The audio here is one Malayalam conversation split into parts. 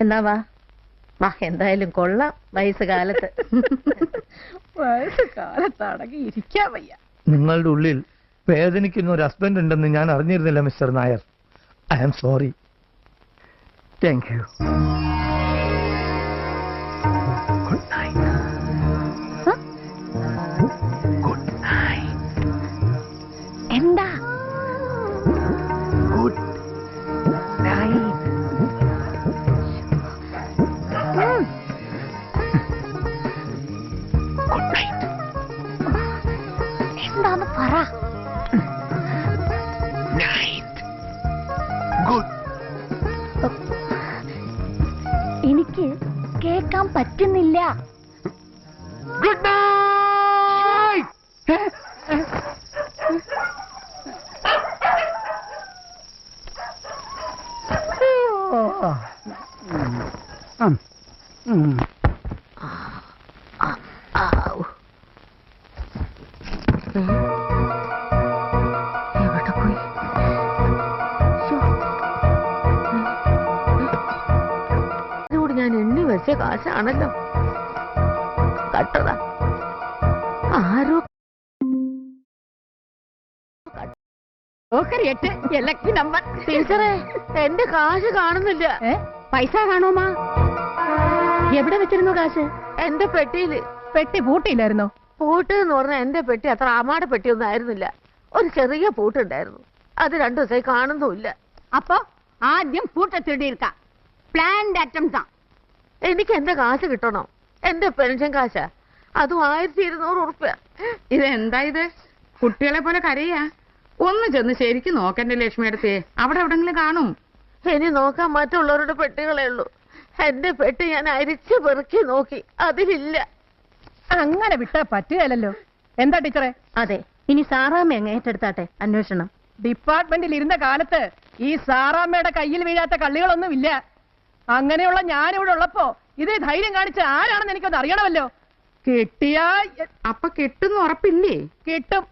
എന്നാ വാ വാ, എന്തായാലും കൊള്ളാം. വയസ്സുകാലത്ത് വയസ്സുകാലത്താണെങ്കിൽ ഇരിക്കാൻ വയ്യ. നിങ്ങളുടെ ഉള്ളിൽ വേദനിക്കുന്ന ഒരു ഹസ്ബൻഡ് ഉണ്ടെന്ന് ഞാൻ അറിഞ്ഞിരുന്നില്ല mister Nair. I am sorry. Thank you. Good night. Good night. എന്താ ഗുഡ് നൈറ്റ്. Good night. എന്താന്ന് പറ. നൈറ്റ്. ഗുഡ്. എനിക്ക് കേൾക്കാൻ പറ്റുന്നില്ല. Good night. എവിടെ പോയി? അതുകൂടി ഞാൻ എണ്ണി വെച്ച കാശാണല്ലോ. കട്ടതാ ആരോ. ടീച്ചറെ, എന്റെ കാശ് കാണുന്നില്ല. പൈസ കാണുമാ? എവിടെ വെച്ചിരുന്നു കാശ്? എന്റെ പെട്ടിയില്. പെട്ടി പൂട്ടിയില്ലായിരുന്നോ? പൂട്ട് എന്ന് പറഞ്ഞാൽ എന്റെ പെട്ടി അത്ര ആമാട പെട്ടിയൊന്നും ആയിരുന്നില്ല. ഒരു ചെറിയ പൂട്ടുണ്ടായിരുന്നു. അത് 2 ദിവസമായി കാണുന്നുമില്ല. അപ്പൊ ആദ്യം പൂട്ട തിടിയിരിക്ക. പ്ലാൻഡ് അറ്റംപ്റ്റാ. എനിക്ക് എന്റെ കാശ് കിട്ടണം. എന്റെ പെൻഷൻ കാശാ. അതും 1200 ഉറുപ്പ്യ. ഇതെന്താ ഇത്? കുട്ടികളെ പോലെ കരയാ. ഒന്ന് ചെന്ന് ശരിക്കും നോക്കണ്ടേ ലക്ഷ്മി അടുത്തേ? അവിടെ എവിടെങ്കിലും കാണും. ഇനി നോക്കാൻ മറ്റുള്ളവരുടെ പെട്ടികളേ ഉള്ളൂ. എന്റെ പെട്ടി ഞാൻ അരിച്ചു പെറുക്കി നോക്കി, അതിലില്ല. അങ്ങനെ വിട്ടാ പറ്റുകയല്ലോ. എന്താ ടീച്ചറെ? അതെ, ഇനി സാറാമ്മ അങ്ങ് ഏറ്റെടുത്താട്ടെ അന്വേഷണം. ഡിപ്പാർട്ട്മെന്റിൽ ഇരുന്ന കാലത്ത് ഈ സാറാമ്മയുടെ കയ്യിൽ വീഴാത്ത കള്ളികളൊന്നുമില്ല. അങ്ങനെയുള്ള ഞാനിവിടെ ഉള്ളപ്പോ ഇതേ ധൈര്യം കാണിച്ച ആരാണെന്ന് എനിക്കൊന്ന് അറിയണമല്ലോ. കിട്ടിയാ അപ്പൊ കിട്ടുന്ന ഉറപ്പില്ലേ? കിട്ടും.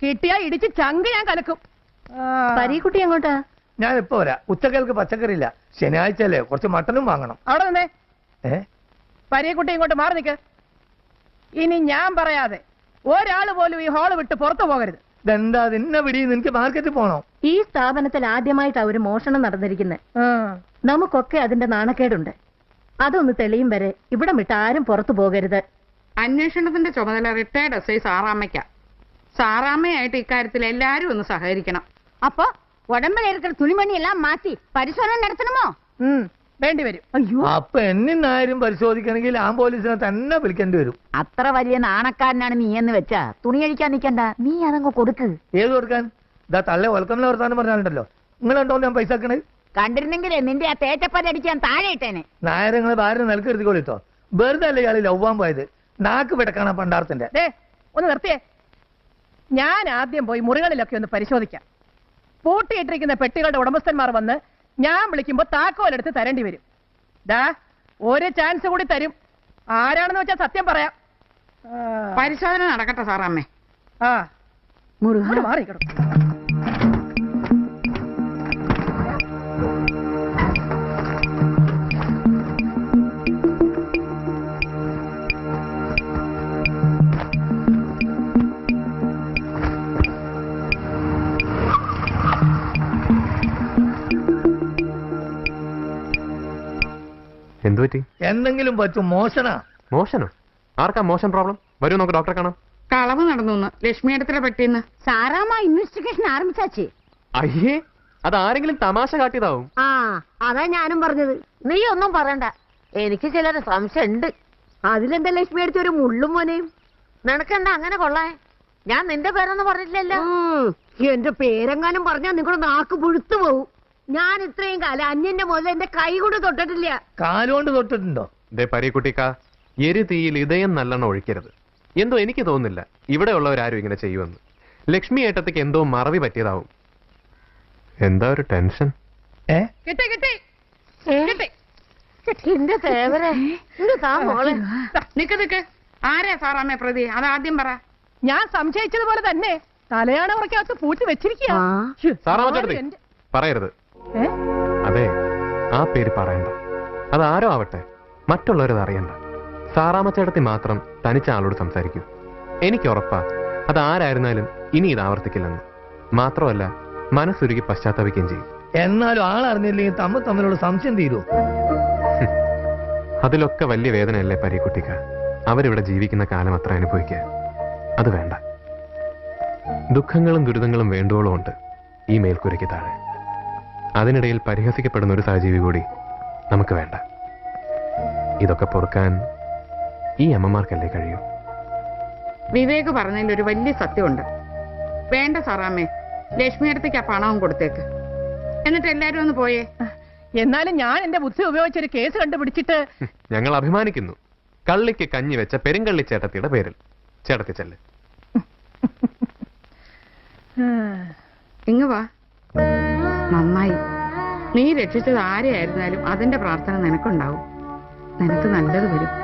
കിട്ടിയാ ഇടിച്ച് ചങ്ക് ഞാൻ കലക്കും. പരീക്കുട്ടി എങ്ങോട്ടാ? ഞാൻ ഇപ്പൊ വരാം. ഉച്ചക്കേൾക്ക് പച്ചക്കറി ഇല്ല. ശനിയാഴ്ചയല്ലേ, കുറച്ച് മട്ടനും വാങ്ങണം. അവിടെ നിന്നേ. ഏ, പരീക്കുട്ടി ഇങ്ങോട്ട് മാറി നിൽക്ക്. ഇനി ഞാൻ പറയാതെ ഒരാള് പോലും ഈ ഹാള് വിട്ട് പുറത്തു പോകരുത്. ഇതെന്താ നിന്നെ പിടി? നിനക്ക് മാർക്കറ്റിൽ പോണോ? ഈ സ്ഥാപനത്തിൽ ആദ്യമായിട്ടാ ഒരു മോഷണം നടന്നിരിക്കുന്നത്. നമുക്കൊക്കെ അതിന്റെ നാണക്കേടുണ്ട്. അതൊന്ന് തെളിയും വരെ ഇവിടം വിട്ട് ആരും പുറത്തു പോകരുത്. അന്വേഷണത്തിന്റെ ചുമതല റിട്ടയർഡ് എസ് ഐ സാറാമ്മയ്ക്ക. സാറാമ്മയായിട്ട് ഇക്കാര്യത്തിൽ എല്ലാരും ഒന്ന് സഹകരിക്കണം. അപ്പൊ ഉടമ്പല இருக்கிற തുണിമണിയെല്ലാം മാറ്റി പരിശോധന നടത്തണമോ? വേണ്ടി വരും. അയ്യോ, അപ്പൊ എന്നെ നായരും പരിശോധിക്കണമെങ്കിൽ ആ പോലീസിനെ തന്നെ വിളിക്കേണ്ടി വരും. അത്ര വലിയ നാണക്കാരനാണ് നീ എന്ന് വെച്ചാ തുണി കഴിക്കാൻ നിൽക്കണ്ട. നീ അതങ്ങ് കൊടുക്ക്. ഏത് കൊടുക്കാൻ? ഇതാ തള്ളെ വെൽക്കം വർത്താനം പറഞ്ഞാലുണ്ടല്ലോ. നിങ്ങളുണ്ടോ ഞാൻ പൈസ ആക്കണേ? കണ്ടിരുന്നെങ്കിലേ നിന്റെ ആ തേറ്റപ്പതി അടിക്കാൻ താഴെ ഇട്ടേനെ. നായരങ്ങൾ ഭാര്യ നിലക്കെടുത്തിക്കോളിട്ടോ. വെറുതെ അല്ലേ ഇയാൾ ലവ്വാൻ പോയത്? നാക്ക് വിടക്കാണ പണ്ടാരത്തിന്റെ. ഒന്ന് നിർത്തിയേ. ഞാൻ ആദ്യം പോയി മുറികളിലൊക്കെ ഒന്ന് പരിശോധിക്കാം. പൂട്ടിയിട്ടിരിക്കുന്ന പെട്ടികളുടെ ഉടമസ്ഥന്മാർ വന്ന് ഞാൻ വിളിക്കുമ്പോ താക്കോലെടുത്ത് തരേണ്ടി വരും. ദാ ഒരു ചാൻസ് കൂടി തരും. ആരാണെന്ന് വെച്ചാൽ സത്യം പറയാം. പരിശോധന നടക്കട്ടെ സാറാമ്മേ. മാറിക്കണം. എന്തുപറ്റി? എന്തെങ്കിലും പറ്റും. മോശനാ. മോശനോ? ആർക്കാ മോശൻ പ്രോബ്ലം? വരൂ നമുക്ക് ഡോക്ടറെ കാണാം. കളവ് നടന്നു ലക്ഷ്മി അടുത്തിലെ പെട്ടിന്ന്. സാറാമ്മ ഇൻവെസ്റ്റിഗേഷൻ ആരംഭിച്ചാച്ചേ. അയ്യേ, അത് ആരെങ്കിലും തമാശ കാട്ടിയതാവും. അതാ ഞാനും പറഞ്ഞത്. നീ ഒന്നും പറയണ്ട. എനിക്ക് ചിലര് സംശയം ഉണ്ട്. അതിലെന്താ ലക്ഷ്മി അടുത്ത് ഒരു മുള്ളും മോനെയും? നിനക്കെന്താ അങ്ങനെ കൊള്ളാൻ? ഞാൻ നിന്റെ പേരൊന്നും പറഞ്ഞിട്ടില്ലല്ലോ. എന്റെ പേരെങ്ങാനും പറഞ്ഞാൽ നിങ്ങളുടെ നാക്ക് പുഴുത്തു പോവും. ഞാൻ ഇത്രയും കാലം അന്യന്റെ മുതൽ എന്റെ കൈ കൊണ്ട് തൊട്ടിട്ടില്ല. കാലുകൊണ്ട് തൊട്ടിട്ടുണ്ടോ? ദേ പരീക്കുട്ടിക്ക, എരി തീയിൽ ഇതയം നല്ലെണ്ണം ഒഴിക്കരുത്. എന്തോ എനിക്ക് തോന്നുന്നില്ല ഇവിടെ ഉള്ളവരാരും ഇങ്ങനെ ചെയ്യുമെന്ന്. ലക്ഷ്മി ഏട്ടത്തേക്ക് എന്തോ മറവി പറ്റിയതാവും. എന്താ ഒരു ടെൻഷൻ? കിട്ടി കിട്ടി. എന്റെ തേവരെ മോളെ. നിക്ക് നിക്ക്. ആരാ സാറാമ്മേ പ്രതി? അതാദ്യം പറ. ഞാൻ സംശയിച്ചതുപോലെ തന്നെ തലയാണ ഉറക്കകത്ത് പൂട്ടി വെച്ചിരിക്കുക. സാറാമ്മ പറയരുത്. അതെ, ആ പേര് പറയണ്ട. അതാരോ ആവട്ടെ, മറ്റുള്ളവരത് അറിയണ്ട. സാറാമ്മച്ചേട്ടത്തി മാത്രം തനിച്ച ആളോട് സംസാരിക്കൂ. എനിക്ക് ഉറപ്പാ അതാരായിരുന്നാലും ഇനി ഇത് ആവർത്തിക്കില്ലെന്ന്. മാത്രമല്ല, മനസ്സുരുകി പശ്ചാത്തപിക്കുകയും ചെയ്യും. എന്നാലും ആളറിഞ്ഞില്ലെങ്കിൽ തമ്മിലുള്ള സംശയം തീരുമോ? അതിലൊക്കെ വലിയ വേദനയല്ലേ പരീക്കുട്ടിക്ക. അവരിവിടെ ജീവിക്കുന്ന കാലം അത്ര അനുഭവിക്കുക. അത് വേണ്ട. ദുഃഖങ്ങളും ദുരിതങ്ങളും വേണ്ടുവോളം ഉണ്ട് ഈ മേൽക്കുരയ്ക്ക് താഴെ. അതിനിടയിൽ പരിഹസിക്കപ്പെടുന്ന ഒരു സഹജീവി കൂടി നമുക്ക് വേണ്ട. ഇതൊക്കെ പൊറുക്കാൻ ഈ അമ്മമാർക്കല്ലേ കഴിയൂ. വിവേക് പറഞ്ഞതിൽ ഒരു വലിയ സത്യമുണ്ട്. വേണ്ട സാറാമ്മേ, ലക്ഷ്മി അടുത്തേക്ക് ആ പണവും കൊടുത്തേക്ക്. എന്നിട്ട് എല്ലാരും ഒന്ന് പോയേ. എന്നാലും ഞാൻ എന്റെ ബുദ്ധി ഉപയോഗിച്ചൊരു കേസ് കണ്ടുപിടിച്ചിട്ട്. ഞങ്ങൾ അഭിമാനിക്കുന്നു. കള്ളിക്ക് കഞ്ഞി വെച്ച പെരുങ്കള്ളി ചേട്ടത്തിയുടെ പേരിൽ. ചേട്ടത്തി ചെല്ല്. ഇങ്ങ് വാ. നന്നായി. നീ രക്ഷിച്ചത് ആരെയായിരുന്നാലും അതിന്റെ പ്രാർത്ഥന നിനക്കുണ്ടാവും. നിനക്ക് നല്ലത് വരും.